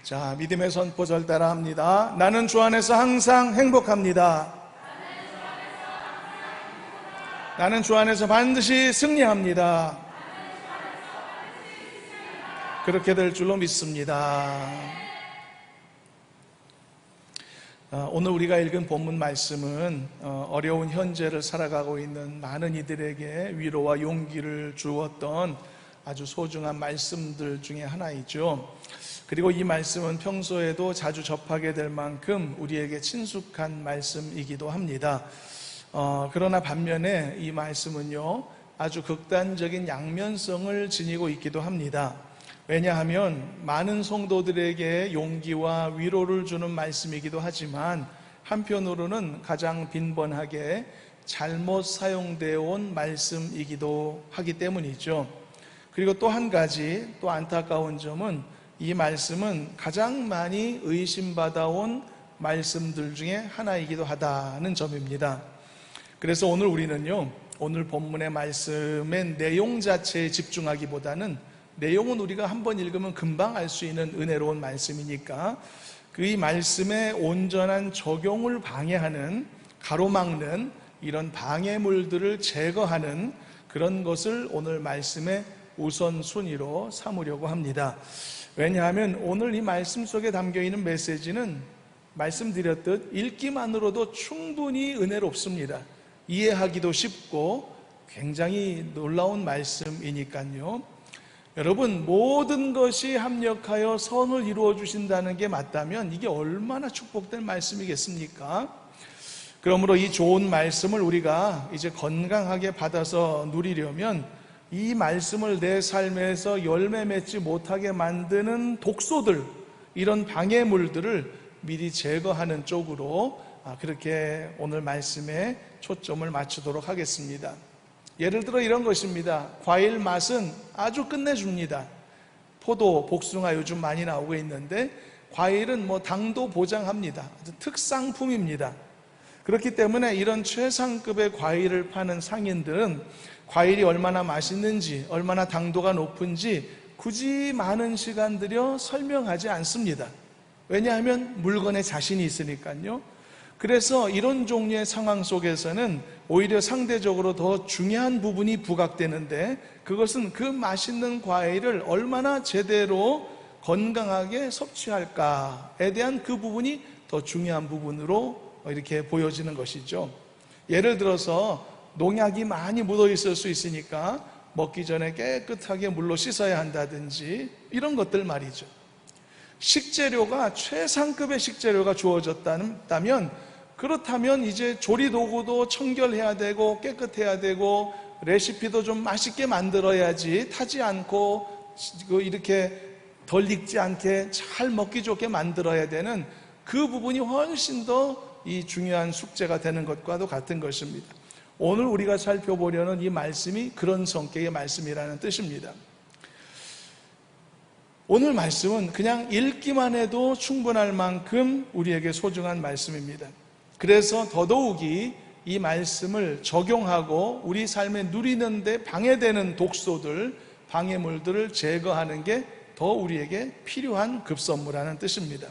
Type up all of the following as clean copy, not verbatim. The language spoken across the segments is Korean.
자, 믿음의 선포절 따라 합니다. 나는 주 안에서 항상 행복합니다. 나는 주 안에서 반드시 승리합니다. 그렇게 될 줄로 믿습니다. 오늘 우리가 읽은 본문 말씀은 어려운 현재를 살아가고 있는 많은 이들에게 위로와 용기를 주었던 아주 소중한 말씀들 중에 하나이죠. 그리고 이 말씀은 평소에도 자주 접하게 될 만큼 우리에게 친숙한 말씀이기도 합니다. 그러나 반면에 이 말씀은요, 아주 극단적인 양면성을 지니고 있기도 합니다. 왜냐하면 많은 성도들에게 용기와 위로를 주는 말씀이기도 하지만 한편으로는 가장 빈번하게 잘못 사용되어 온 말씀이기도 하기 때문이죠. 그리고 또 한 가지 또 안타까운 점은 이 말씀은 가장 많이 의심받아온 말씀들 중에 하나이기도 하다는 점입니다. 그래서 오늘 우리는요, 오늘 본문의 말씀의 내용 자체에 집중하기보다는 내용은 우리가 한번 읽으면 금방 알 수 있는 은혜로운 말씀이니까 그 말씀의 온전한 적용을 방해하는, 가로막는 이런 방해물들을 제거하는 그런 것을 오늘 말씀의 우선순위로 삼으려고 합니다. 왜냐하면 오늘 이 말씀 속에 담겨있는 메시지는 말씀드렸듯 읽기만으로도 충분히 은혜롭습니다. 이해하기도 쉽고 굉장히 놀라운 말씀이니까요. 여러분, 모든 것이 합력하여 선을 이루어 주신다는 게 맞다면 이게 얼마나 축복된 말씀이겠습니까? 그러므로 이 좋은 말씀을 우리가 이제 건강하게 받아서 누리려면 이 말씀을 내 삶에서 열매 맺지 못하게 만드는 독소들, 이런 방해물들을 미리 제거하는 쪽으로 그렇게 오늘 말씀에 초점을 맞추도록 하겠습니다. 예를 들어 이런 것입니다. 과일 맛은 아주 끝내줍니다. 포도, 복숭아 요즘 많이 나오고 있는데 과일은 당도 보장합니다. 아주 특상품입니다. 그렇기 때문에 이런 최상급의 과일을 파는 상인들은 과일이 얼마나 맛있는지, 얼마나 당도가 높은지 굳이 많은 시간 들여 설명하지 않습니다. 왜냐하면 물건에 자신이 있으니까요. 그래서 이런 종류의 상황 속에서는 오히려 상대적으로 더 중요한 부분이 부각되는데, 그것은 그 맛있는 과일을 얼마나 제대로 건강하게 섭취할까에 대한 그 부분이 더 중요한 부분으로 이렇게 보여지는 것이죠. 예를 들어서 농약이 많이 묻어 있을 수 있으니까 먹기 전에 깨끗하게 물로 씻어야 한다든지 이런 것들 말이죠. 식재료가 최상급의 식재료가 주어졌다면, 그렇다면 이제 조리 도구도 청결해야 되고 깨끗해야 되고 레시피도 좀 맛있게 만들어야지, 타지 않고 이렇게 덜 익지 않게 잘 먹기 좋게 만들어야 되는 그 부분이 훨씬 더 이 중요한 숙제가 되는 것과도 같은 것입니다. 오늘 우리가 살펴보려는 이 말씀이 그런 성격의 말씀이라는 뜻입니다. 오늘 말씀은 그냥 읽기만 해도 충분할 만큼 우리에게 소중한 말씀입니다. 그래서 더더욱이 이 말씀을 적용하고 우리 삶에 누리는 데 방해되는 독소들, 방해물들을 제거하는 게 더 우리에게 필요한 급선무라는 뜻입니다.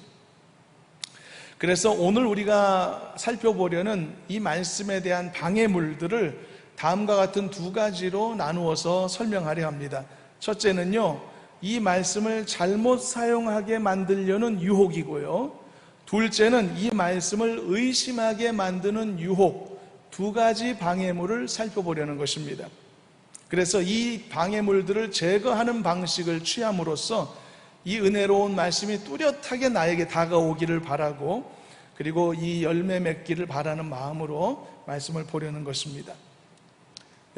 그래서 오늘 우리가 살펴보려는 이 말씀에 대한 방해물들을 다음과 같은 두 가지로 나누어서 설명하려 합니다. 첫째는요, 이 말씀을 잘못 사용하게 만들려는 유혹이고요, 둘째는 이 말씀을 의심하게 만드는 유혹, 두 가지 방해물을 살펴보려는 것입니다. 그래서 이 방해물들을 제거하는 방식을 취함으로써 이 은혜로운 말씀이 뚜렷하게 나에게 다가오기를 바라고, 그리고 이 열매 맺기를 바라는 마음으로 말씀을 보려는 것입니다.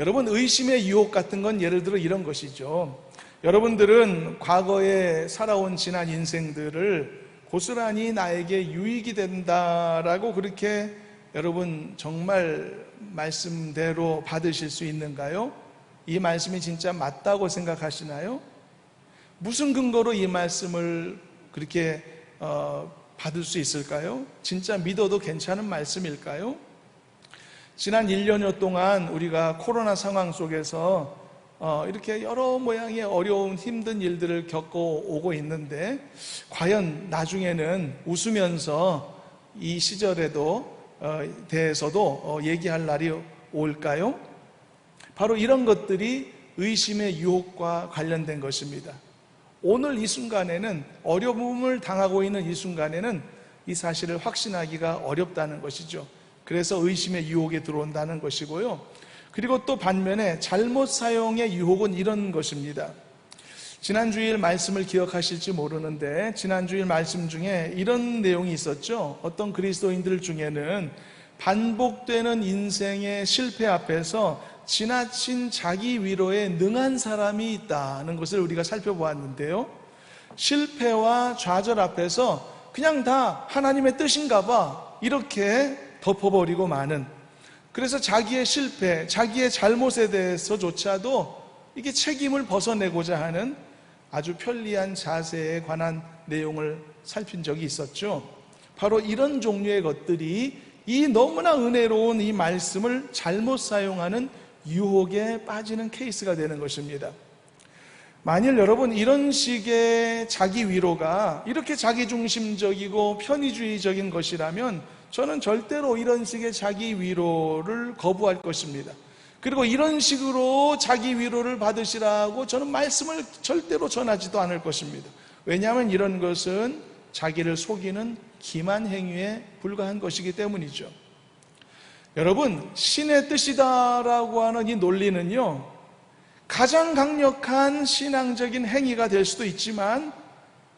여러분, 의심의 유혹 같은 건 예를 들어 이런 것이죠. 여러분들은 과거에 살아온 지난 인생들을 고스란히 나에게 유익이 된다라고 그렇게 여러분 정말 말씀대로 받으실 수 있는가요? 이 말씀이 진짜 맞다고 생각하시나요? 무슨 근거로 이 말씀을 그렇게 받을 수 있을까요? 진짜 믿어도 괜찮은 말씀일까요? 지난 1년여 동안 우리가 코로나 상황 속에서 이렇게 여러 모양의 어려운 힘든 일들을 겪고 오고 있는데, 과연 나중에는 웃으면서 이 시절에도 대해서도 얘기할 날이 올까요? 바로 이런 것들이 의심의 유혹과 관련된 것입니다. 오늘 이 순간에는, 어려움을 당하고 있는 이 순간에는 이 사실을 확신하기가 어렵다는 것이죠. 그래서 의심의 유혹에 들어온다는 것이고요. 그리고 또 반면에 잘못 사용의 유혹은 이런 것입니다. 지난주일 말씀을 기억하실지 모르는데, 지난주일 말씀 중에 이런 내용이 있었죠. 어떤 그리스도인들 중에는 반복되는 인생의 실패 앞에서 지나친 자기 위로에 능한 사람이 있다는 것을 우리가 살펴보았는데요. 실패와 좌절 앞에서 그냥 다 하나님의 뜻인가 봐, 이렇게 덮어버리고 마는, 그래서 자기의 실패, 자기의 잘못에 대해서조차도 이게 책임을 벗어내고자 하는 아주 편리한 자세에 관한 내용을 살핀 적이 있었죠. 바로 이런 종류의 것들이 이 너무나 은혜로운 이 말씀을 잘못 사용하는 유혹에 빠지는 케이스가 되는 것입니다. 만일 여러분 이런 식의 자기 위로가 이렇게 자기중심적이고 편의주의적인 것이라면 저는 절대로 이런 식의 자기 위로를 거부할 것입니다. 그리고 이런 식으로 자기 위로를 받으시라고 저는 말씀을 절대로 전하지도 않을 것입니다. 왜냐하면 이런 것은 자기를 속이는 기만 행위에 불과한 것이기 때문이죠. 여러분, 신의 뜻이다라고 하는 이 논리는요, 가장 강력한 신앙적인 행위가 될 수도 있지만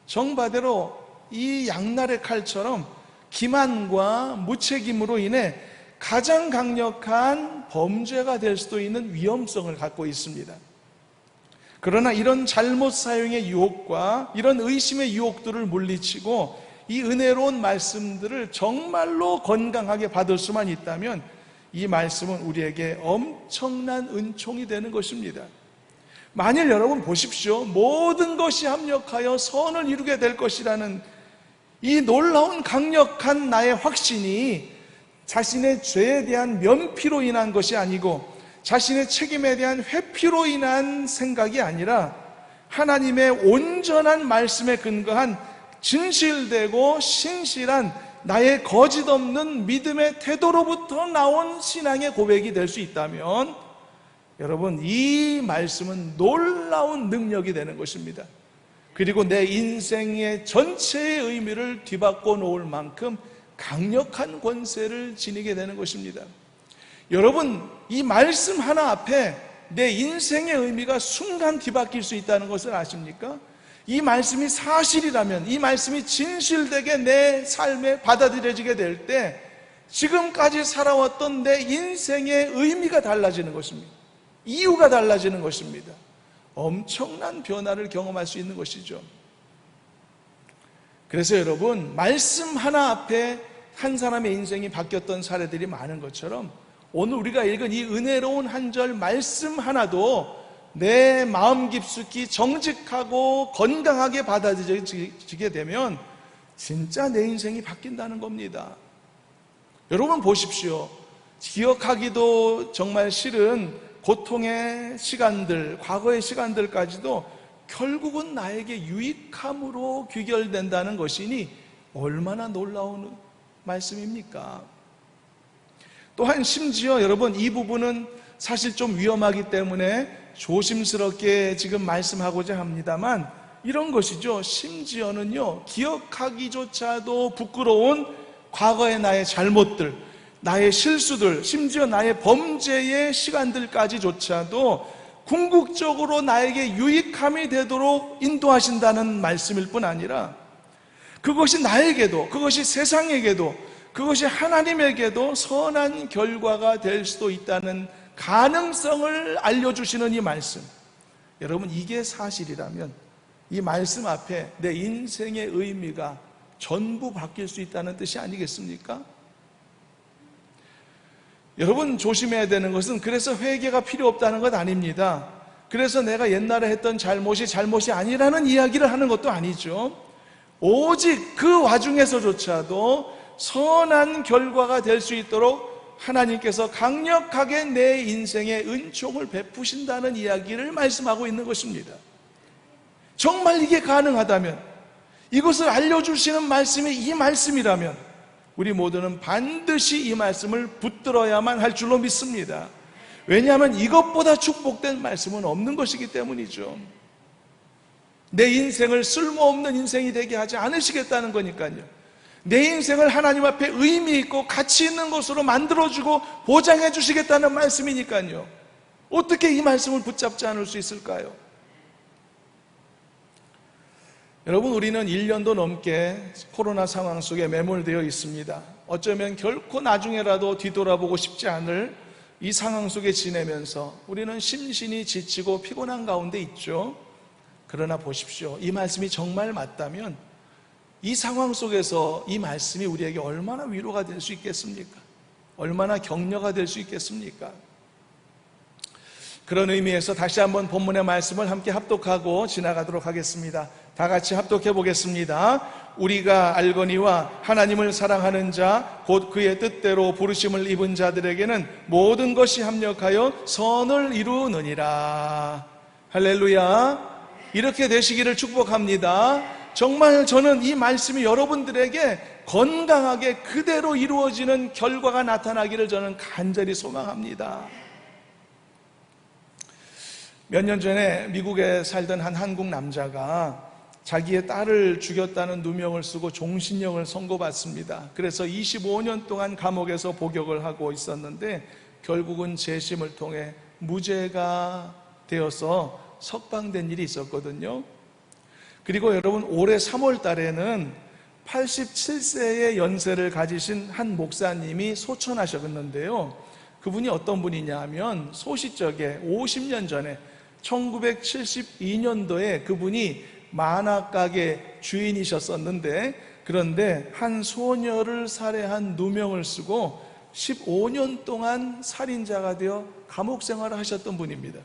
정반대로 이 양날의 칼처럼 기만과 무책임으로 인해 가장 강력한 범죄가 될 수도 있는 위험성을 갖고 있습니다. 그러나 이런 잘못 사용의 유혹과 이런 의심의 유혹들을 물리치고 이 은혜로운 말씀들을 정말로 건강하게 받을 수만 있다면 이 말씀은 우리에게 엄청난 은총이 되는 것입니다. 만일 여러분 보십시오. 모든 것이 합력하여 선을 이루게 될 것이라는 이 놀라운 강력한 나의 확신이 자신의 죄에 대한 면피로 인한 것이 아니고 자신의 책임에 대한 회피로 인한 생각이 아니라 하나님의 온전한 말씀에 근거한 진실되고 신실한 나의 거짓없는 믿음의 태도로부터 나온 신앙의 고백이 될 수 있다면 여러분, 이 말씀은 놀라운 능력이 되는 것입니다. 그리고 내 인생의 전체의 의미를 뒤바꿔 놓을 만큼 강력한 권세를 지니게 되는 것입니다. 여러분, 이 말씀 하나 앞에 내 인생의 의미가 순간 뒤바뀔 수 있다는 것을 아십니까? 이 말씀이 사실이라면, 이 말씀이 진실되게 내 삶에 받아들여지게 될 때 지금까지 살아왔던 내 인생의 의미가 달라지는 것입니다. 이유가 달라지는 것입니다. 엄청난 변화를 경험할 수 있는 것이죠. 그래서 여러분, 말씀 하나 앞에 한 사람의 인생이 바뀌었던 사례들이 많은 것처럼 오늘 우리가 읽은 이 은혜로운 한 절 말씀 하나도 내 마음 깊숙이 정직하고 건강하게 받아들여지게 되면 진짜 내 인생이 바뀐다는 겁니다. 여러분 보십시오. 기억하기도 정말 싫은 고통의 시간들, 과거의 시간들까지도 결국은 나에게 유익함으로 귀결된다는 것이니 얼마나 놀라운 말씀입니까? 또한 심지어 여러분, 이 부분은 사실 좀 위험하기 때문에 조심스럽게 지금 말씀하고자 합니다만 이런 것이죠. 심지어는요, 기억하기조차도 부끄러운 과거의 나의 잘못들, 나의 실수들, 심지어 나의 범죄의 시간들까지조차도 궁극적으로 나에게 유익함이 되도록 인도하신다는 말씀일 뿐 아니라 그것이 나에게도, 그것이 세상에게도, 그것이 하나님에게도 선한 결과가 될 수도 있다는 가능성을 알려주시는 이 말씀. 여러분, 이게 사실이라면 이 말씀 앞에 내 인생의 의미가 전부 바뀔 수 있다는 뜻이 아니겠습니까? 여러분, 조심해야 되는 것은 그래서 회개가 필요 없다는 것 아닙니다. 그래서 내가 옛날에 했던 잘못이 아니라는 이야기를 하는 것도 아니죠. 오직 그 와중에서조차도 선한 결과가 될 수 있도록 하나님께서 강력하게 내 인생에 은총을 베푸신다는 이야기를 말씀하고 있는 것입니다. 정말 이게 가능하다면, 이것을 알려주시는 말씀이 이 말씀이라면 우리 모두는 반드시 이 말씀을 붙들어야만 할 줄로 믿습니다. 왜냐하면 이것보다 축복된 말씀은 없는 것이기 때문이죠. 내 인생을 쓸모없는 인생이 되게 하지 않으시겠다는 거니까요. 내 인생을 하나님 앞에 의미 있고 가치 있는 것으로 만들어주고 보장해 주시겠다는 말씀이니까요. 어떻게 이 말씀을 붙잡지 않을 수 있을까요? 여러분, 우리는 1년도 넘게 코로나 상황 속에 매몰되어 있습니다. 어쩌면 결코 나중에라도 뒤돌아보고 싶지 않을 이 상황 속에 지내면서 우리는 심신이 지치고 피곤한 가운데 있죠. 그러나 보십시오. 이 말씀이 정말 맞다면 이 상황 속에서 이 말씀이 우리에게 얼마나 위로가 될 수 있겠습니까? 얼마나 격려가 될 수 있겠습니까? 그런 의미에서 다시 한번 본문의 말씀을 함께 합독하고 지나가도록 하겠습니다. 다 같이 합독해 보겠습니다. 우리가 알거니와 하나님을 사랑하는 자 곧 그의 뜻대로 부르심을 입은 자들에게는 모든 것이 합력하여 선을 이루느니라. 할렐루야. 이렇게 되시기를 축복합니다. 정말 저는 이 말씀이 여러분들에게 건강하게 그대로 이루어지는 결과가 나타나기를 저는 간절히 소망합니다. 몇 년 전에 미국에 살던 한 한국 남자가 자기의 딸을 죽였다는 누명을 쓰고 종신형을 선고받습니다. 그래서 25년 동안 감옥에서 복역을 하고 있었는데 결국은 재심을 통해 무죄가 되어서 석방된 일이 있었거든요. 그리고 여러분, 올해 3월 달에는 87세의 연세를 가지신 한 목사님이 소천하셨는데요. 그분이 어떤 분이냐 하면 소시적에 50년 전에 1972년도에 그분이 만화가게 주인이셨었는데, 그런데 한 소녀를 살해한 누명을 쓰고 15년 동안 살인자가 되어 감옥 생활을 하셨던 분입니다.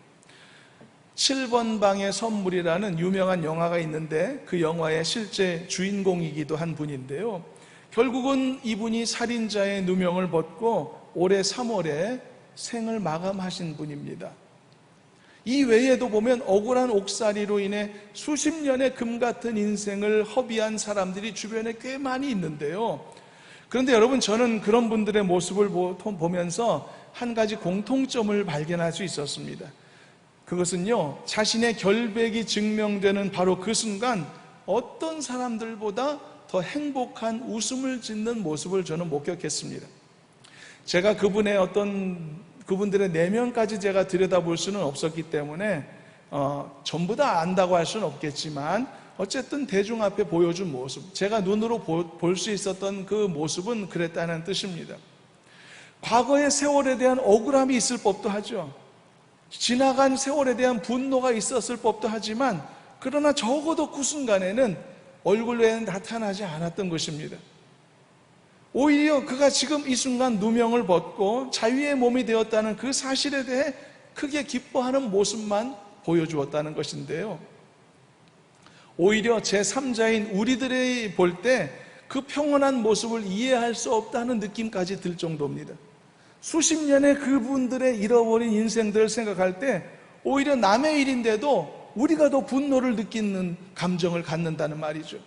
7번 방의 선물이라는 유명한 영화가 있는데 그 영화의 실제 주인공이기도 한 분인데요. 결국은 이분이 살인자의 누명을 벗고 올해 3월에 생을 마감하신 분입니다. 이 외에도 보면 억울한 옥살이로 인해 수십 년의 금 같은 인생을 허비한 사람들이 주변에 꽤 많이 있는데요. 그런데 여러분, 저는 그런 분들의 모습을 보면서 한 가지 공통점을 발견할 수 있었습니다. 그것은요, 자신의 결백이 증명되는 바로 그 순간 어떤 사람들보다 더 행복한 웃음을 짓는 모습을 저는 목격했습니다. 제가 그분들의 내면까지 제가 들여다볼 수는 없었기 때문에 전부 다 안다고 할 수는 없겠지만 어쨌든 대중 앞에 보여준 모습, 제가 눈으로 볼 수 있었던 그 모습은 그랬다는 뜻입니다. 과거의 세월에 대한 억울함이 있을 법도 하죠. 지나간 세월에 대한 분노가 있었을 법도 하지만 그러나 적어도 그 순간에는 얼굴 외에는 나타나지 않았던 것입니다. 오히려 그가 지금 이 순간 누명을 벗고 자유의 몸이 되었다는 그 사실에 대해 크게 기뻐하는 모습만 보여주었다는 것인데요. 오히려 제3자인 우리들이 볼 때 그 평온한 모습을 이해할 수 없다는 느낌까지 들 정도입니다. 수십 년의 그분들의 잃어버린 인생들을 생각할 때 오히려 남의 일인데도 우리가 더 분노를 느끼는 감정을 갖는다는 말이죠.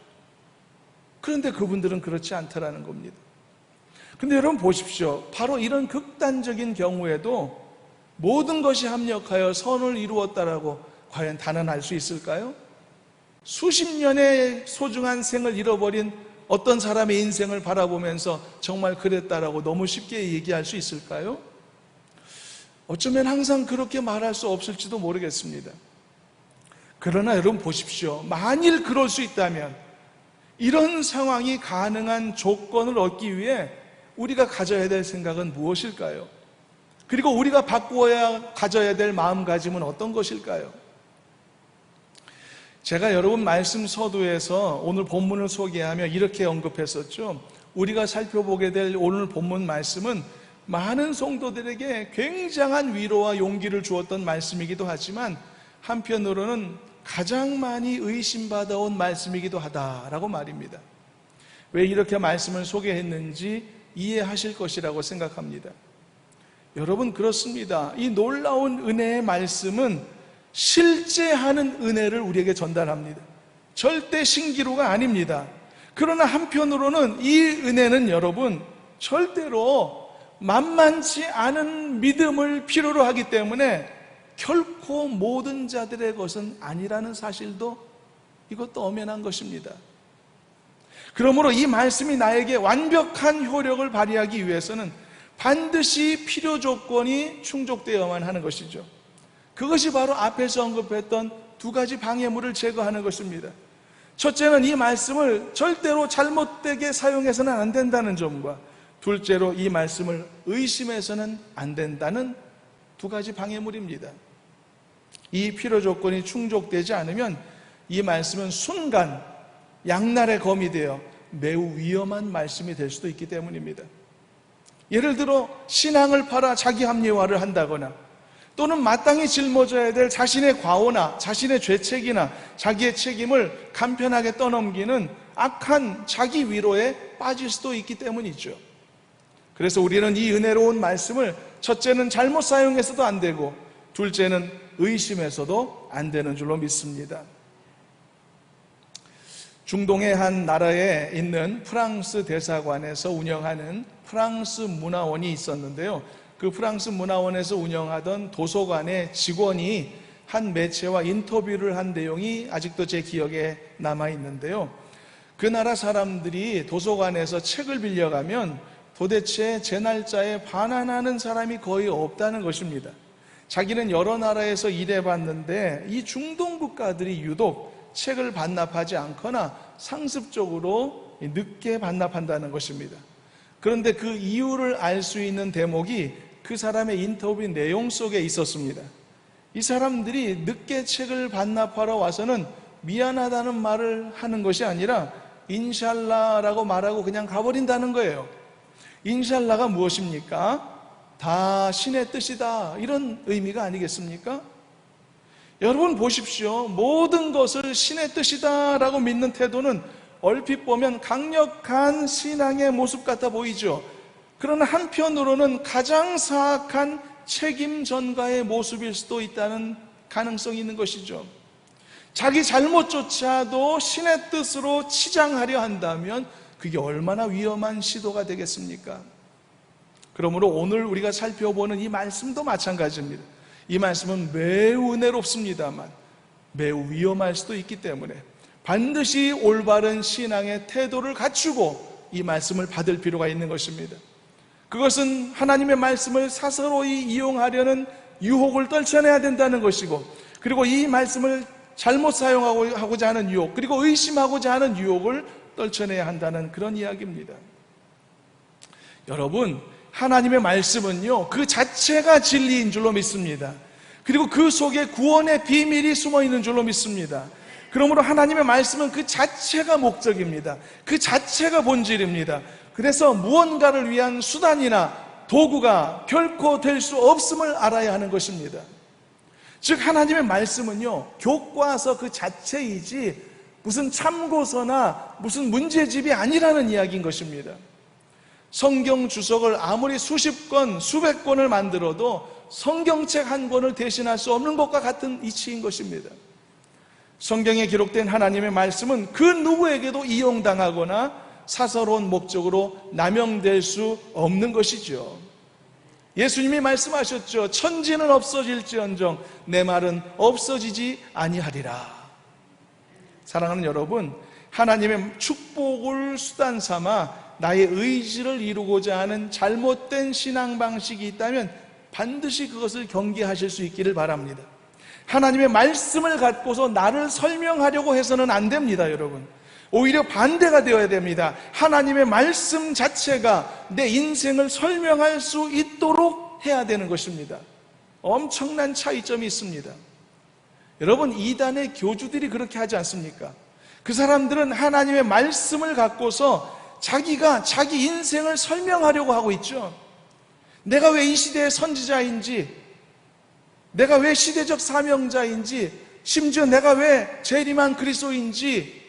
그런데 그분들은 그렇지 않다라는 겁니다. 근데 여러분 보십시오. 바로 이런 극단적인 경우에도 모든 것이 합력하여 선을 이루었다라고 과연 단언할 수 있을까요? 수십 년의 소중한 생을 잃어버린 어떤 사람의 인생을 바라보면서 정말 그랬다라고 너무 쉽게 얘기할 수 있을까요? 어쩌면 항상 그렇게 말할 수 없을지도 모르겠습니다. 그러나 여러분 보십시오. 만일 그럴 수 있다면 이런 상황이 가능한 조건을 얻기 위해 우리가 가져야 될 생각은 무엇일까요? 그리고 우리가 가져야 될 마음가짐은 어떤 것일까요? 제가 여러분 말씀 서두에서 오늘 본문을 소개하며 이렇게 언급했었죠. 우리가 살펴보게 될 오늘 본문 말씀은 많은 성도들에게 굉장한 위로와 용기를 주었던 말씀이기도 하지만 한편으로는 가장 많이 의심받아온 말씀이기도 하다라고 말입니다. 왜 이렇게 말씀을 소개했는지 이해하실 것이라고 생각합니다. 여러분, 그렇습니다. 이 놀라운 은혜의 말씀은 실제 하는 은혜를 우리에게 전달합니다. 절대 신기루가 아닙니다. 그러나 한편으로는 이 은혜는 여러분 절대로 만만치 않은 믿음을 필요로 하기 때문에 결코 모든 자들의 것은 아니라는 사실도 이것도 엄연한 것입니다. 그러므로 이 말씀이 나에게 완벽한 효력을 발휘하기 위해서는 반드시 필요 조건이 충족되어야만 하는 것이죠. 그것이 바로 앞에서 언급했던 두 가지 방해물을 제거하는 것입니다. 첫째는 이 말씀을 절대로 잘못되게 사용해서는 안 된다는 점과, 둘째로 이 말씀을 의심해서는 안 된다는 두 가지 방해물입니다. 이 필요 조건이 충족되지 않으면 이 말씀은 순간 양날의 검이 되어 매우 위험한 말씀이 될 수도 있기 때문입니다. 예를 들어 신앙을 팔아 자기 합리화를 한다거나, 또는 마땅히 짊어져야 될 자신의 과오나 자신의 죄책이나 자기의 책임을 간편하게 떠넘기는 악한 자기 위로에 빠질 수도 있기 때문이죠. 그래서 우리는 이 은혜로운 말씀을 첫째는 잘못 사용해서도 안 되고, 둘째는 의심해서도 안 되는 줄로 믿습니다. 중동의 한 나라에 있는 프랑스 대사관에서 운영하는 프랑스 문화원이 있었는데요. 그 프랑스 문화원에서 운영하던 도서관의 직원이 한 매체와 인터뷰를 한 내용이 아직도 제 기억에 남아 있는데요. 그 나라 사람들이 도서관에서 책을 빌려가면 도대체 제 날짜에 반환하는 사람이 거의 없다는 것입니다. 자기는 여러 나라에서 일해봤는데 이 중동 국가들이 유독 책을 반납하지 않거나 상습적으로 늦게 반납한다는 것입니다. 그런데 그 이유를 알 수 있는 대목이 그 사람의 인터뷰 내용 속에 있었습니다. 이 사람들이 늦게 책을 반납하러 와서는 미안하다는 말을 하는 것이 아니라 인샬라라고 말하고 그냥 가버린다는 거예요. 인샬라가 무엇입니까? 다 신의 뜻이다, 이런 의미가 아니겠습니까? 여러분 보십시오. 모든 것을 신의 뜻이다라고 믿는 태도는 얼핏 보면 강력한 신앙의 모습 같아 보이죠. 그러나 한편으로는 가장 사악한 책임 전가의 모습일 수도 있다는 가능성이 있는 것이죠. 자기 잘못조차도 신의 뜻으로 치장하려 한다면 그게 얼마나 위험한 시도가 되겠습니까? 그러므로 오늘 우리가 살펴보는 이 말씀도 마찬가지입니다. 이 말씀은 매우 은혜롭습니다만 매우 위험할 수도 있기 때문에 반드시 올바른 신앙의 태도를 갖추고 이 말씀을 받을 필요가 있는 것입니다. 그것은 하나님의 말씀을 사서로이 이용하려는 유혹을 떨쳐내야 된다는 것이고, 그리고 이 말씀을 잘못 사용하고자 하는 유혹, 그리고 의심하고자 하는 유혹을 떨쳐내야 한다는 그런 이야기입니다. 여러분, 하나님의 말씀은요, 그 자체가 진리인 줄로 믿습니다. 그리고 그 속에 구원의 비밀이 숨어 있는 줄로 믿습니다. 그러므로 하나님의 말씀은 그 자체가 목적입니다. 그 자체가 본질입니다. 그래서 무언가를 위한 수단이나 도구가 결코 될 수 없음을 알아야 하는 것입니다. 즉 하나님의 말씀은요, 교과서 그 자체이지 무슨 참고서나 무슨 문제집이 아니라는 이야기인 것입니다. 성경 주석을 아무리 수십 권, 수백 권을 만들어도 성경책 한 권을 대신할 수 없는 것과 같은 이치인 것입니다. 성경에 기록된 하나님의 말씀은 그 누구에게도 이용당하거나 사서로운 목적으로 남용될 수 없는 것이죠. 예수님이 말씀하셨죠. 천지는 없어질지언정 내 말은 없어지지 아니하리라. 사랑하는 여러분, 하나님의 축복을 수단 삼아 나의 의지를 이루고자 하는 잘못된 신앙 방식이 있다면 반드시 그것을 경계하실 수 있기를 바랍니다. 하나님의 말씀을 갖고서 나를 설명하려고 해서는 안 됩니다, 여러분. 오히려 반대가 되어야 됩니다. 하나님의 말씀 자체가 내 인생을 설명할 수 있도록 해야 되는 것입니다. 엄청난 차이점이 있습니다. 여러분, 이단의 교주들이 그렇게 하지 않습니까? 그 사람들은 하나님의 말씀을 갖고서 자기가 자기 인생을 설명하려고 하고 있죠. 내가 왜 이 시대의 선지자인지, 내가 왜 시대적 사명자인지, 심지어 내가 왜 재림한 그리스도인지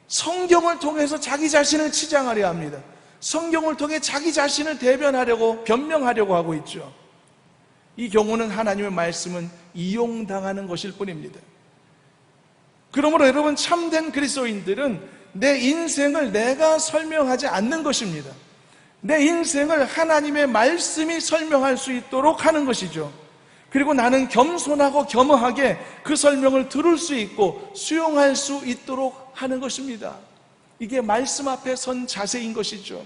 성경을 통해서 자기 자신을 치장하려 합니다. 성경을 통해 자기 자신을 대변하려고, 변명하려고 하고 있죠. 이 경우는 하나님의 말씀은 이용당하는 것일 뿐입니다. 그러므로 여러분, 참된 그리스도인들은 내 인생을 내가 설명하지 않는 것입니다. 내 인생을 하나님의 말씀이 설명할 수 있도록 하는 것이죠. 그리고 나는 겸손하고 겸허하게 그 설명을 들을 수 있고 수용할 수 있도록 하는 것입니다. 이게 말씀 앞에 선 자세인 것이죠.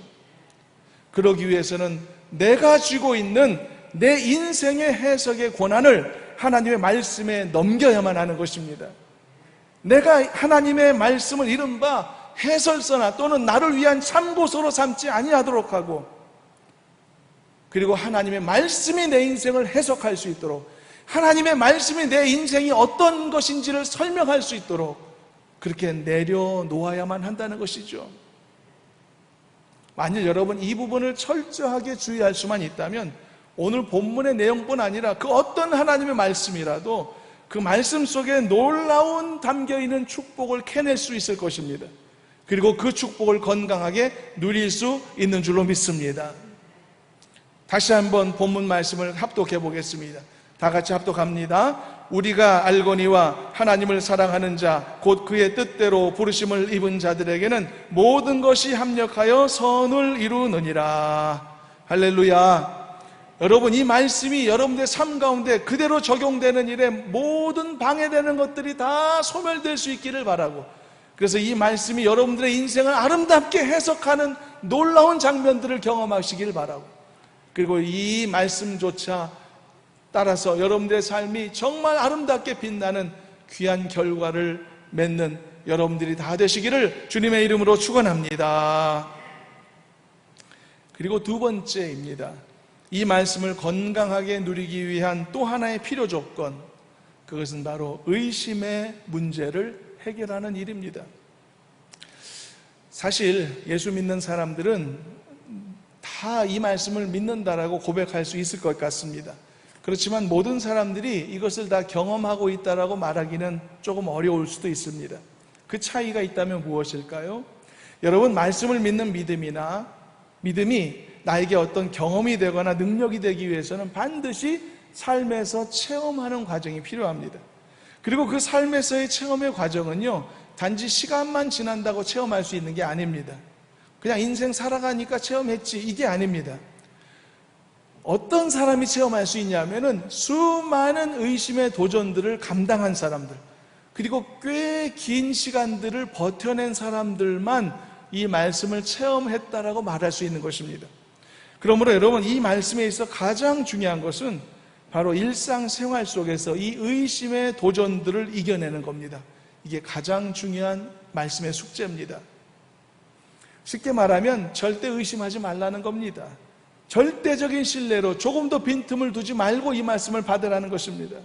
그러기 위해서는 내가 쥐고 있는 내 인생의 해석의 권한을 하나님의 말씀에 넘겨야만 하는 것입니다. 내가 하나님의 말씀을 이른바 해설서나 또는 나를 위한 참고서로 삼지 아니하도록 하고, 그리고 하나님의 말씀이 내 인생을 해석할 수 있도록, 하나님의 말씀이 내 인생이 어떤 것인지를 설명할 수 있도록 그렇게 내려놓아야만 한다는 것이죠. 만일 여러분 이 부분을 철저하게 주의할 수만 있다면 오늘 본문의 내용뿐 아니라 그 어떤 하나님의 말씀이라도 그 말씀 속에 놀라운 담겨있는 축복을 캐낼 수 있을 것입니다. 그리고 그 축복을 건강하게 누릴 수 있는 줄로 믿습니다. 다시 한번 본문 말씀을 합독해 보겠습니다. 다 같이 합독합니다. 우리가 알거니와 하나님을 사랑하는 자 곧 그의 뜻대로 부르심을 입은 자들에게는 모든 것이 합력하여 선을 이루느니라. 할렐루야. 여러분, 이 말씀이 여러분들의 삶 가운데 그대로 적용되는 일에 모든 방해되는 것들이 다 소멸될 수 있기를 바라고, 그래서 이 말씀이 여러분들의 인생을 아름답게 해석하는 놀라운 장면들을 경험하시길 바라고, 그리고 이 말씀조차 따라서 여러분들의 삶이 정말 아름답게 빛나는 귀한 결과를 맺는 여러분들이 다 되시기를 주님의 이름으로 축원합니다. 그리고 두 번째입니다. 이 말씀을 건강하게 누리기 위한 또 하나의 필요 조건, 그것은 바로 의심의 문제를 해결하는 일입니다. 사실 예수 믿는 사람들은 다 이 말씀을 믿는다라고 고백할 수 있을 것 같습니다. 그렇지만 모든 사람들이 이것을 다 경험하고 있다라고 말하기는 조금 어려울 수도 있습니다. 그 차이가 있다면 무엇일까요? 여러분, 말씀을 믿는 믿음이 나에게 어떤 경험이 되거나 능력이 되기 위해서는 반드시 삶에서 체험하는 과정이 필요합니다. 그리고 그 삶에서의 체험의 과정은요, 단지 시간만 지난다고 체험할 수 있는 게 아닙니다. 그냥 인생 살아가니까 체험했지, 이게 아닙니다. 어떤 사람이 체험할 수 있냐면은 수많은 의심의 도전들을 감당한 사람들, 그리고 꽤 긴 시간들을 버텨낸 사람들만 이 말씀을 체험했다라고 말할 수 있는 것입니다. 그러므로 여러분, 이 말씀에 있어 가장 중요한 것은 바로 일상생활 속에서 이 의심의 도전들을 이겨내는 겁니다. 이게 가장 중요한 말씀의 숙제입니다. 쉽게 말하면 절대 의심하지 말라는 겁니다. 절대적인 신뢰로 조금도 빈틈을 두지 말고 이 말씀을 받으라는 것입니다.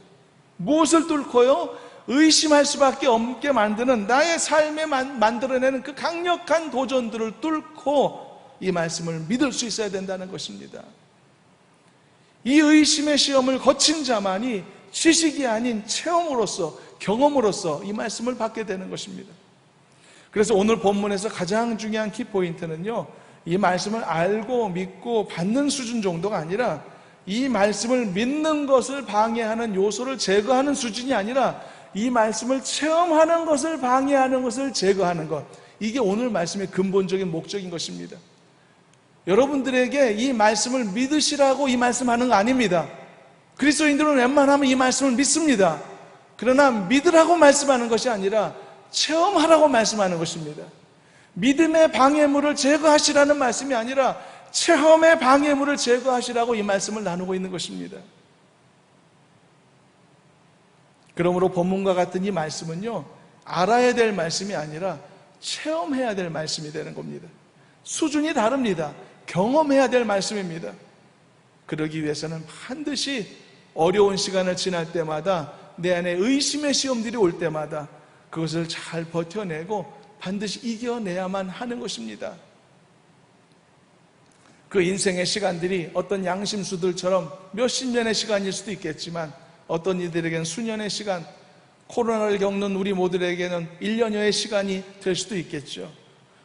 무엇을 뚫고요? 의심할 수밖에 없게 만드는 나의 삶에 만들어내는 그 강력한 도전들을 뚫고 이 말씀을 믿을 수 있어야 된다는 것입니다. 이 의심의 시험을 거친 자만이 지식이 아닌 체험으로서, 경험으로서 이 말씀을 받게 되는 것입니다. 그래서 오늘 본문에서 가장 중요한 키포인트는요, 이 말씀을 알고 믿고 받는 수준 정도가 아니라 이 말씀을 믿는 것을 방해하는 요소를 제거하는 수준이 아니라 이 말씀을 체험하는 것을 방해하는 것을 제거하는 것, 이게 오늘 말씀의 근본적인 목적인 것입니다. 여러분들에게 이 말씀을 믿으시라고 이 말씀하는 거 아닙니다. 그리스도인들은 웬만하면 이 말씀을 믿습니다. 그러나 믿으라고 말씀하는 것이 아니라 체험하라고 말씀하는 것입니다. 믿음의 방해물을 제거하시라는 말씀이 아니라 체험의 방해물을 제거하시라고 이 말씀을 나누고 있는 것입니다. 그러므로 본문과 같은 이 말씀은요, 알아야 될 말씀이 아니라 체험해야 될 말씀이 되는 겁니다. 수준이 다릅니다. 경험해야 될 말씀입니다. 그러기 위해서는 반드시 어려운 시간을 지날 때마다, 내 안에 의심의 시험들이 올 때마다 그것을 잘 버텨내고 반드시 이겨내야만 하는 것입니다. 그 인생의 시간들이 어떤 양심수들처럼 몇십 년의 시간일 수도 있겠지만, 어떤 이들에게는 수년의 시간, 코로나를 겪는 우리 모두에게는 1년여의 시간이 될 수도 있겠죠.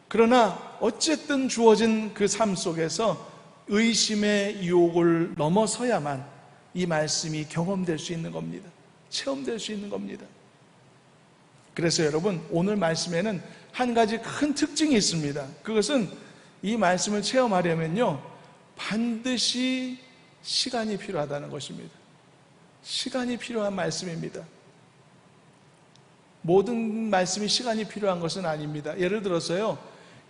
그러나 어쨌든 주어진 그 삶 속에서 의심의 유혹을 넘어서야만 이 말씀이 경험될 수 있는 겁니다. 체험될 수 있는 겁니다. 그래서 여러분, 오늘 말씀에는 한 가지 큰 특징이 있습니다. 그것은 이 말씀을 체험하려면요, 반드시 시간이 필요하다는 것입니다. 시간이 필요한 말씀입니다. 모든 말씀이 시간이 필요한 것은 아닙니다. 예를 들어서요,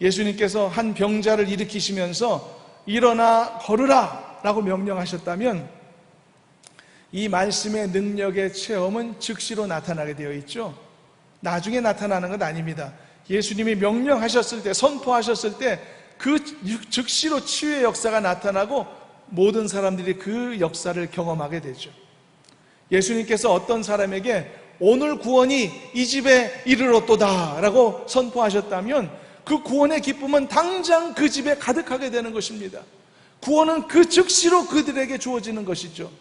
예수님께서 한 병자를 일으키시면서 일어나 걸으라 라고 명령하셨다면 이 말씀의 능력의 체험은 즉시로 나타나게 되어 있죠. 나중에 나타나는 건 아닙니다. 예수님이 명령하셨을 때, 선포하셨을 때 그 즉시로 치유의 역사가 나타나고 모든 사람들이 그 역사를 경험하게 되죠. 예수님께서 어떤 사람에게 오늘 구원이 이 집에 이르렀도다 라고 선포하셨다면 그 구원의 기쁨은 당장 그 집에 가득하게 되는 것입니다. 구원은 그 즉시로 그들에게 주어지는 것이죠.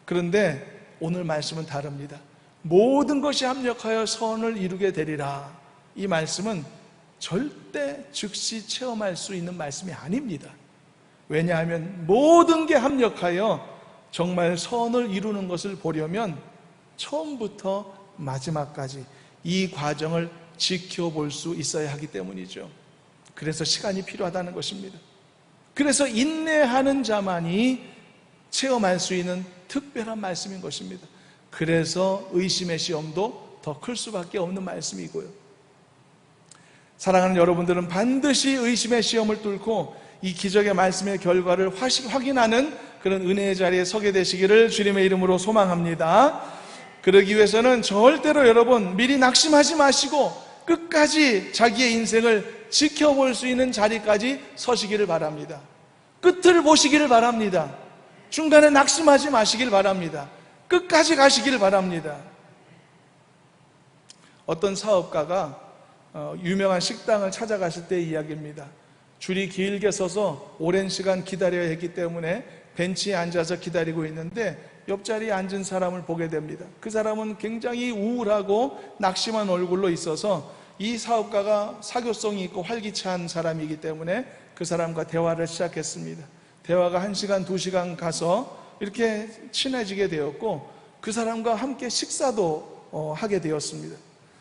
그런데 오늘 말씀은 다릅니다. 모든 것이 합력하여 선을 이루게 되리라. 이 말씀은 절대 즉시 체험할 수 있는 말씀이 아닙니다. 왜냐하면 모든 게 합력하여 정말 선을 이루는 것을 보려면 처음부터 마지막까지 이 과정을 지켜볼 수 있어야 하기 때문이죠. 그래서 시간이 필요하다는 것입니다. 그래서 인내하는 자만이 체험할 수 있는 특별한 말씀인 것입니다. 그래서 의심의 시험도 더 클 수밖에 없는 말씀이고요. 사랑하는 여러분들은 반드시 의심의 시험을 뚫고 이 기적의 말씀의 결과를 확인하는 그런 은혜의 자리에 서게 되시기를 주님의 이름으로 소망합니다. 그러기 위해서는 절대로 여러분 미리 낙심하지 마시고 끝까지 자기의 인생을 지켜볼 수 있는 자리까지 서시기를 바랍니다. 끝을 보시기를 바랍니다. 중간에 낙심하지 마시길 바랍니다. 끝까지 가시기를 바랍니다. 어떤 사업가가 유명한 식당을 찾아갔을 때의 이야기입니다. 줄이 길게 서서 오랜 시간 기다려야 했기 때문에 벤치에 앉아서 기다리고 있는데 옆자리에 앉은 사람을 보게 됩니다. 그 사람은 굉장히 우울하고 낙심한 얼굴로 있어서 이 사업가가 사교성이 있고 활기찬 사람이기 때문에 그 사람과 대화를 시작했습니다. 대화가 1시간, 2시간 가서 이렇게 친해지게 되었고 그 사람과 함께 식사도 하게 되었습니다.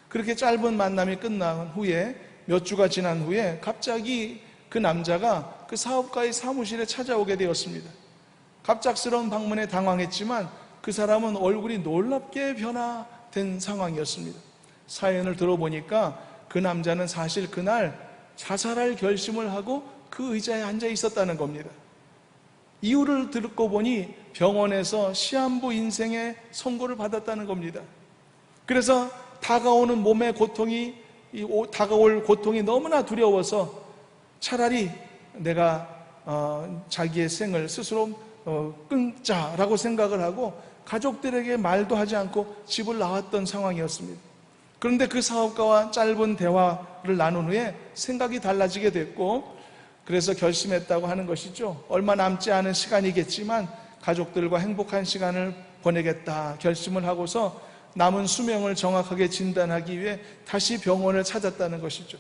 그렇게 짧은 만남이 끝난 후에 몇 주가 지난 후에 갑자기 그 남자가 그 사업가의 사무실에 찾아오게 되었습니다. 갑작스러운 방문에 당황했지만 그 사람은 얼굴이 놀랍게 변화된 상황이었습니다. 사연을 들어보니까 그 남자는 사실 그날 자살할 결심을 하고 그 의자에 앉아 있었다는 겁니다. 이유를 듣고 보니 병원에서 시한부 인생의 선고를 받았다는 겁니다. 그래서 다가오는 몸의 고통이, 다가올 고통이 너무나 두려워서 차라리 내가 자기의 생을 스스로 끊자라고 생각을 하고 가족들에게 말도 하지 않고 집을 나왔던 상황이었습니다. 그런데 그 사업가와 짧은 대화를 나눈 후에 생각이 달라지게 됐고 그래서 결심했다고 하는 것이죠. 얼마 남지 않은 시간이겠지만 가족들과 행복한 시간을 보내겠다 결심을 하고서 남은 수명을 정확하게 진단하기 위해 다시 병원을 찾았다는 것이죠.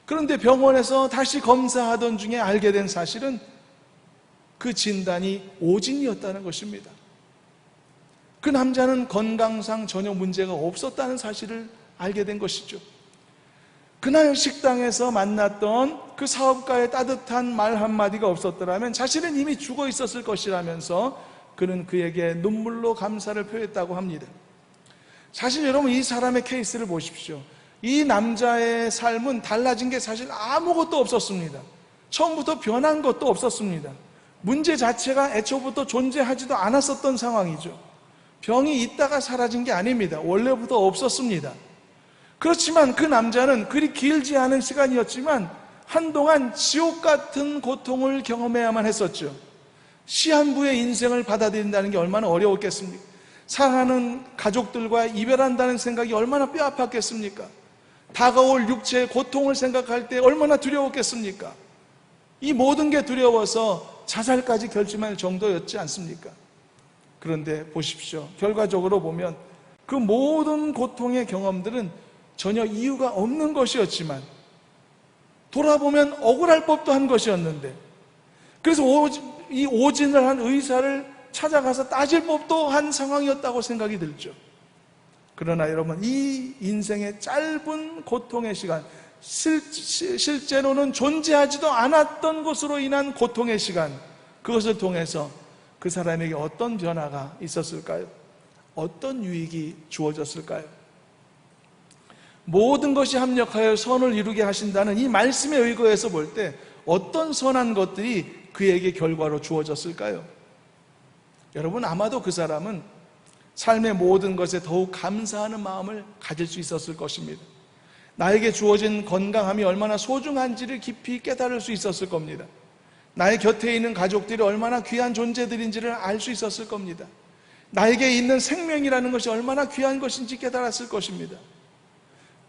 그런데 병원에서 다시 검사하던 중에 알게 된 사실은 그 진단이 오진이었다는 것입니다. 그 남자는 건강상 전혀 문제가 없었다는 사실을 알게 된 것이죠. 그날 식당에서 만났던 그 사업가의 따뜻한 말 한마디가 없었더라면 자신은 이미 죽어 있었을 것이라면서 그는 그에게 눈물로 감사를 표했다고 합니다. 사실 여러분 이 사람의 케이스를 보십시오. 이 남자의 삶은 달라진 게 사실 아무것도 없었습니다. 처음부터 변한 것도 없었습니다. 문제 자체가 애초부터 존재하지도 않았었던 상황이죠. 병이 있다가 사라진 게 아닙니다. 원래부터 없었습니다. 그렇지만 그 남자는 그리 길지 않은 시간이었지만 한동안 지옥 같은 고통을 경험해야만 했었죠. 시한부의 인생을 받아들인다는 게 얼마나 어려웠겠습니까? 사랑하는 가족들과 이별한다는 생각이 얼마나 뼈아팠겠습니까? 다가올 육체의 고통을 생각할 때 얼마나 두려웠겠습니까? 이 모든 게 두려워서 자살까지 결심할 정도였지 않습니까? 그런데 보십시오. 결과적으로 보면 그 모든 고통의 경험들은 전혀 이유가 없는 것이었지만 돌아보면 억울할 법도 한 것이었는데 그래서 이 오진을 한 의사를 찾아가서 따질 법도 한 상황이었다고 생각이 들죠. 그러나 여러분, 이 인생의 짧은 고통의 시간, 실제로는 존재하지도 않았던 것으로 인한 고통의 시간, 그것을 통해서 그 사람에게 어떤 변화가 있었을까요? 어떤 유익이 주어졌을까요? 모든 것이 합력하여 선을 이루게 하신다는 이 말씀에 의거해서 볼 때 어떤 선한 것들이 그에게 결과로 주어졌을까요? 여러분, 아마도 그 사람은 삶의 모든 것에 더욱 감사하는 마음을 가질 수 있었을 것입니다. 나에게 주어진 건강함이 얼마나 소중한지를 깊이 깨달을 수 있었을 겁니다. 나의 곁에 있는 가족들이 얼마나 귀한 존재들인지를 알 수 있었을 겁니다. 나에게 있는 생명이라는 것이 얼마나 귀한 것인지 깨달았을 것입니다.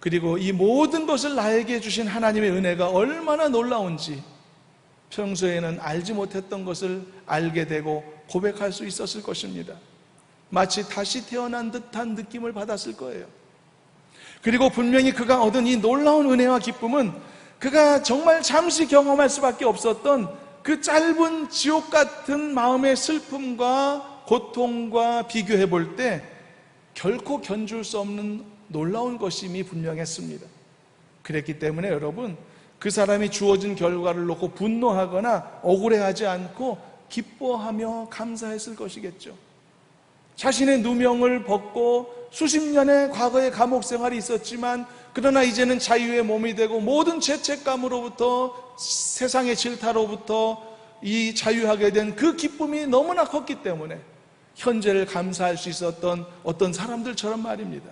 그리고 이 모든 것을 나에게 주신 하나님의 은혜가 얼마나 놀라운지 평소에는 알지 못했던 것을 알게 되고 고백할 수 있었을 것입니다. 마치 다시 태어난 듯한 느낌을 받았을 거예요. 그리고 분명히 그가 얻은 이 놀라운 은혜와 기쁨은 그가 정말 잠시 경험할 수밖에 없었던 그 짧은 지옥 같은 마음의 슬픔과 고통과 비교해 볼 때 결코 견줄 수 없는 놀라운 것임이 분명했습니다. 그랬기 때문에 여러분, 그 사람이 주어진 결과를 놓고 분노하거나 억울해하지 않고 기뻐하며 감사했을 것이겠죠. 자신의 누명을 벗고 수십 년의 과거의 감옥 생활이 있었지만 그러나 이제는 자유의 몸이 되고 모든 죄책감으로부터 세상의 질타로부터 이 자유하게 된 그 기쁨이 너무나 컸기 때문에 현재를 감사할 수 있었던 어떤 사람들처럼 말입니다.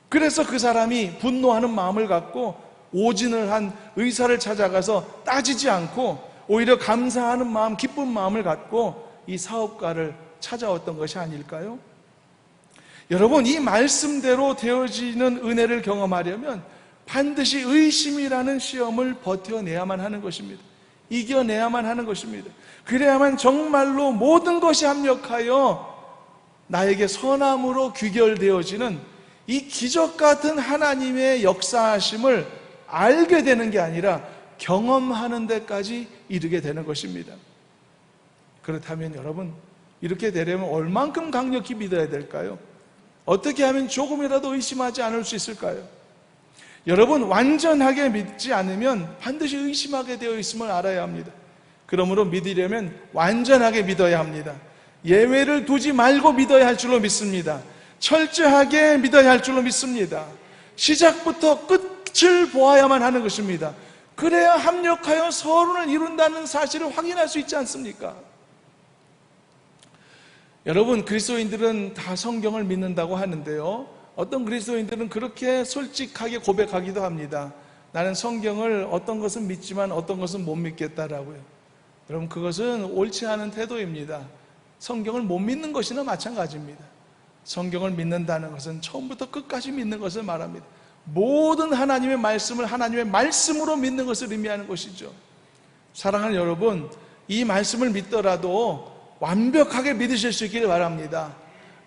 그래서 그 사람이 분노하는 마음을 갖고 오진을 한 의사를 찾아가서 따지지 않고 오히려 감사하는 마음, 기쁜 마음을 갖고 이 사업가를 찾아왔던 것이 아닐까요? 여러분, 이 말씀대로 되어지는 은혜를 경험하려면 반드시 의심이라는 시험을 버텨내야만 하는 것입니다. 이겨내야만 하는 것입니다. 그래야만 정말로 모든 것이 합력하여 나에게 선함으로 귀결되어지는 이 기적 같은 하나님의 역사하심을 알게 되는 게 아니라 경험하는 데까지 이르게 되는 것입니다. 그렇다면 여러분, 이렇게 되려면 얼만큼 강력히 믿어야 될까요? 어떻게 하면 조금이라도 의심하지 않을 수 있을까요? 여러분, 완전하게 믿지 않으면 반드시 의심하게 되어 있음을 알아야 합니다. 그러므로 믿으려면 완전하게 믿어야 합니다. 예외를 두지 말고 믿어야 할 줄로 믿습니다. 철저하게 믿어야 할 줄로 믿습니다. 시작부터 끝을 보아야만 하는 것입니다. 그래야 합력하여 서론을 이룬다는 사실을 확인할 수 있지 않습니까? 여러분, 그리스도인들은 다 성경을 믿는다고 하는데요, 어떤 그리스도인들은 그렇게 솔직하게 고백하기도 합니다. 나는 성경을 어떤 것은 믿지만 어떤 것은 못 믿겠다라고요. 여러분, 그것은 옳지 않은 태도입니다. 성경을 못 믿는 것이나 마찬가지입니다. 성경을 믿는다는 것은 처음부터 끝까지 믿는 것을 말합니다. 모든 하나님의 말씀을 하나님의 말씀으로 믿는 것을 의미하는 것이죠. 사랑하는 여러분, 이 말씀을 믿더라도 완벽하게 믿으실 수 있기를 바랍니다.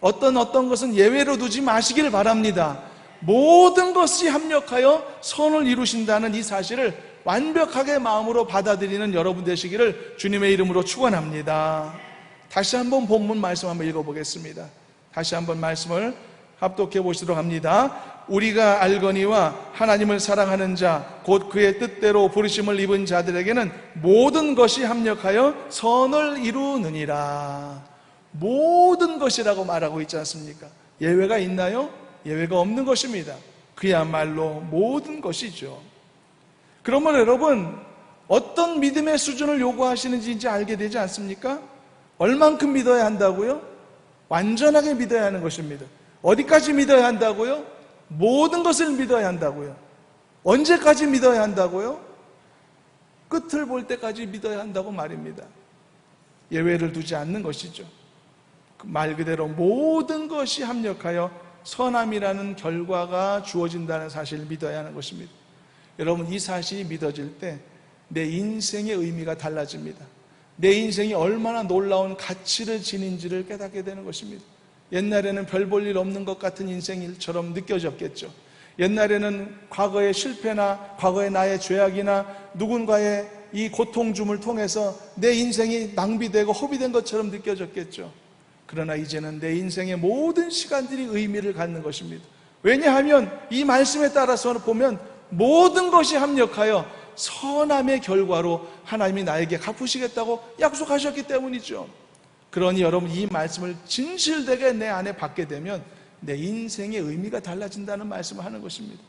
어떤 것은 예외로 두지 마시기를 바랍니다. 모든 것이 합력하여 선을 이루신다는 이 사실을 완벽하게 마음으로 받아들이는 여러분 되시기를 주님의 이름으로 축원합니다. 다시 한번 본문 말씀 한번 읽어보겠습니다. 다시 한번 말씀을 합독해 보시도록 합니다. 우리가 알거니와 하나님을 사랑하는 자 곧 그의 뜻대로 부르심을 입은 자들에게는 모든 것이 합력하여 선을 이루느니라. 모든 것이라고 말하고 있지 않습니까? 예외가 있나요? 예외가 없는 것입니다. 그야말로 모든 것이죠. 그러면 여러분, 어떤 믿음의 수준을 요구하시는지 이제 알게 되지 않습니까? 얼만큼 믿어야 한다고요? 완전하게 믿어야 하는 것입니다. 어디까지 믿어야 한다고요? 모든 것을 믿어야 한다고요. 언제까지 믿어야 한다고요? 끝을 볼 때까지 믿어야 한다고 말입니다. 예외를 두지 않는 것이죠. 말 그대로 모든 것이 합력하여 선함이라는 결과가 주어진다는 사실을 믿어야 하는 것입니다. 여러분, 이 사실이 믿어질 때 내 인생의 의미가 달라집니다. 내 인생이 얼마나 놀라운 가치를 지닌지를 깨닫게 되는 것입니다. 옛날에는 별 볼 일 없는 것 같은 인생일처럼 느껴졌겠죠. 옛날에는 과거의 실패나 과거의 나의 죄악이나 누군가의 이 고통줌을 통해서 내 인생이 낭비되고 허비된 것처럼 느껴졌겠죠. 그러나 이제는 내 인생의 모든 시간들이 의미를 갖는 것입니다. 왜냐하면 이 말씀에 따라서 보면 모든 것이 합력하여 선함의 결과로 하나님이 나에게 갚으시겠다고 약속하셨기 때문이죠. 그러니 여러분, 이 말씀을 진실되게 내 안에 받게 되면 내 인생의 의미가 달라진다는 말씀을 하는 것입니다.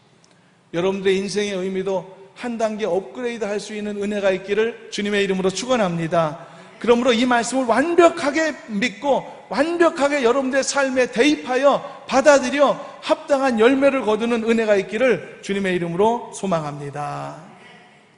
여러분들의 인생의 의미도 한 단계 업그레이드 할 수 있는 은혜가 있기를 주님의 이름으로 축원합니다. 그러므로 이 말씀을 완벽하게 믿고 완벽하게 여러분들의 삶에 대입하여 받아들여 합당한 열매를 거두는 은혜가 있기를 주님의 이름으로 소망합니다.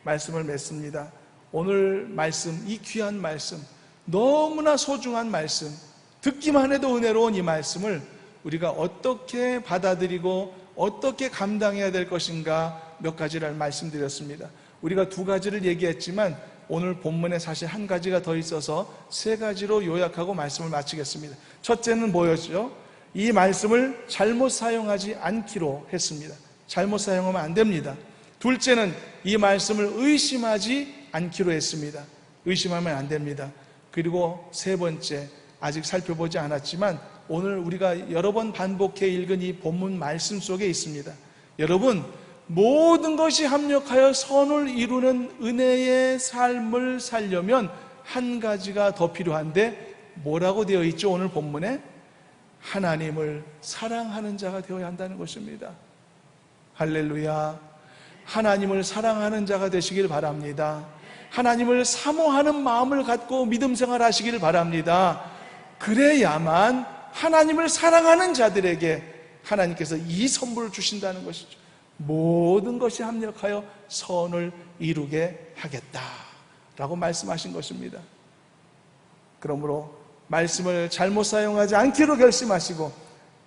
말씀을 맺습니다. 오늘 말씀, 이 귀한 말씀, 너무나 소중한 말씀, 듣기만 해도 은혜로운 이 말씀을 우리가 어떻게 받아들이고 어떻게 감당해야 될 것인가 몇 가지를 말씀드렸습니다. 우리가 두 가지를 얘기했지만 오늘 본문에 사실 한 가지가 더 있어서 세 가지로 요약하고 말씀을 마치겠습니다. 첫째는 뭐였죠? 이 말씀을 잘못 사용하지 않기로 했습니다. 잘못 사용하면 안 됩니다. 둘째는 이 말씀을 의심하지 않기로 했습니다. 의심하면 안 됩니다. 그리고 세 번째, 아직 살펴보지 않았지만 오늘 우리가 여러 번 반복해 읽은 이 본문 말씀 속에 있습니다. 여러분, 모든 것이 합력하여 선을 이루는 은혜의 삶을 살려면 한 가지가 더 필요한데 뭐라고 되어 있죠? 오늘 본문에 하나님을 사랑하는 자가 되어야 한다는 것입니다. 할렐루야. 하나님을 사랑하는 자가 되시길 바랍니다. 하나님을 사모하는 마음을 갖고 믿음 생활 하시길 바랍니다. 그래야만 하나님을 사랑하는 자들에게 하나님께서 이 선물을 주신다는 것이죠. 모든 것이 합력하여 선을 이루게 하겠다라고 말씀하신 것입니다. 그러므로 말씀을 잘못 사용하지 않기로 결심하시고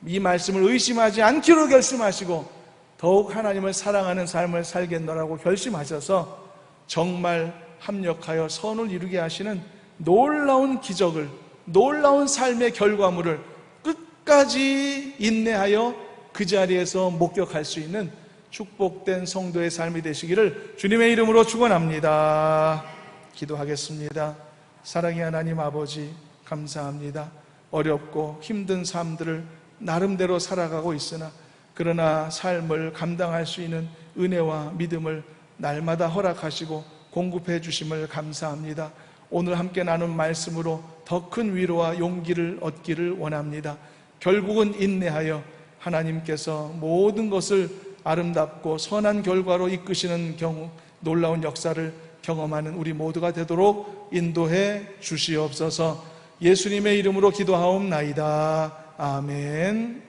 이 말씀을 의심하지 않기로 결심하시고 더욱 하나님을 사랑하는 삶을 살겠노라고 결심하셔서 정말 합력하여 선을 이루게 하시는 놀라운 기적을, 놀라운 삶의 결과물을 끝까지 인내하여 그 자리에서 목격할 수 있는 축복된 성도의 삶이 되시기를 주님의 이름으로 축원합니다. 기도하겠습니다. 사랑의 하나님 아버지, 감사합니다. 어렵고 힘든 삶들을 나름대로 살아가고 있으나 그러나 삶을 감당할 수 있는 은혜와 믿음을 날마다 허락하시고 공급해 주심을 감사합니다. 오늘 함께 나눈 말씀으로 더 큰 위로와 용기를 얻기를 원합니다. 결국은 인내하여 하나님께서 모든 것을 아름답고 선한 결과로 이끄시는 경우 놀라운 역사를 경험하는 우리 모두가 되도록 인도해 주시옵소서. 예수님의 이름으로 기도하옵나이다. 아멘.